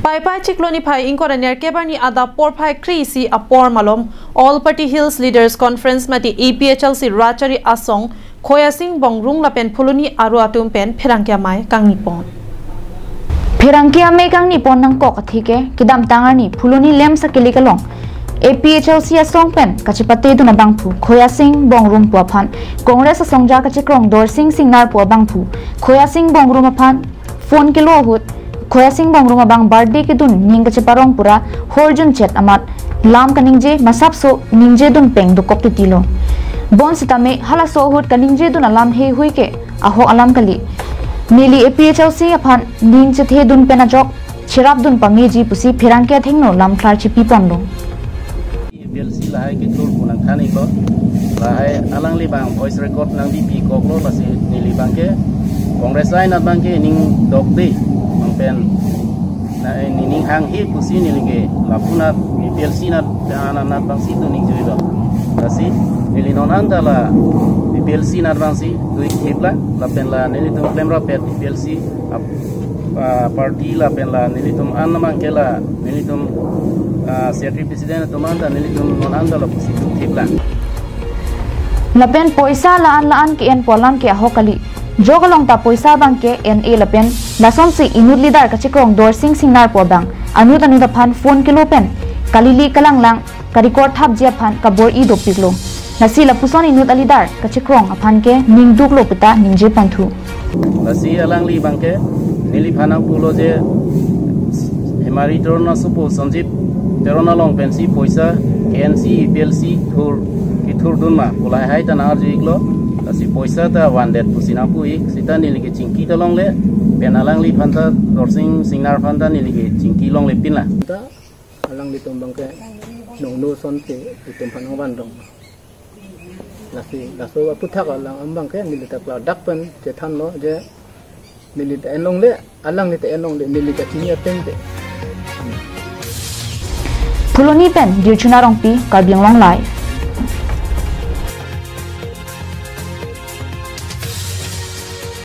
Pai pai chikloni phai inkoraniar kebarni ada por phai krisi apor malom All Party Hills Leaders Conference mati APHLC Rachari Asong Khoya Singh Bongrung lapen phuluni aru atum pen pherangkya mai kangnipon Pherangkya mai kangnipon nang kok athike kidam tangani phuluni lem sakili kalong APHLC Asong pen kachipate duna bangphu Khoya Singh Bongrung puaphan Congress Asongja kachikrong Dor Singh Singnar pu bangphu Khoya Singh Bongrung aphan phone kilo hut Khoya Singh Bongrung abang birthday ke dun ning kachiparong pura horjun chat amat lam kaningje masap so ningje dun peng du kop tilo bon sitame hala so hut kaningje dun alam he hui ke aho alam kali nili APHLC aphan ning che the dun pena jok chirap dun pameji pusi phirangkya thengno lam thlar chi pipon lo APHLC lahai ke tur kunang khani ko lahai alang li bang voice record nang di pi kok lo pasi nili bangke Congress lain at bangke ning dok di pen na ning hang hi pusi ni lige lapuna APHLC na na bangsi tu ning juido kasi nili non andala APHLC na bangsi duik hipla la pen la nili tum plemra pet APHLC party la pen la nili tum anamang kela nili tum secretary president tumanda nili tum non andala pusi hipla la pen poisa laan ke en polam ke hokali Jogalong ta poisa bangke NA lapen lason si inut leader kachikrong Dor Singh Singnar po bang anut da phan phone kilo pen kalili kalanglang ka record thap je phan kabor I dopiklo nasi lapuson inut leader kachikrong aphan ke ningduk lo pita ningje panthu nasi alang li bangke nili phanang pulo je hemari torna supo sanjip terona long pensi poisa KNC APHLC thur dunma pulai hai ta nar jiklo si poisa ta 100 pusina pui sita nilike cingki tolong le penalang li phanta Dor Singh Singnar phanta nilike cingki long le pinla ta alang li tombang ke nong no son te tem phanang wan dong la so puthak alang ambang ke nilita kla dak pen je than lo je nilita enlong le alang ni te enlong le nilika chinya pen te phuloni pen dirchuna rongpi karbiang long live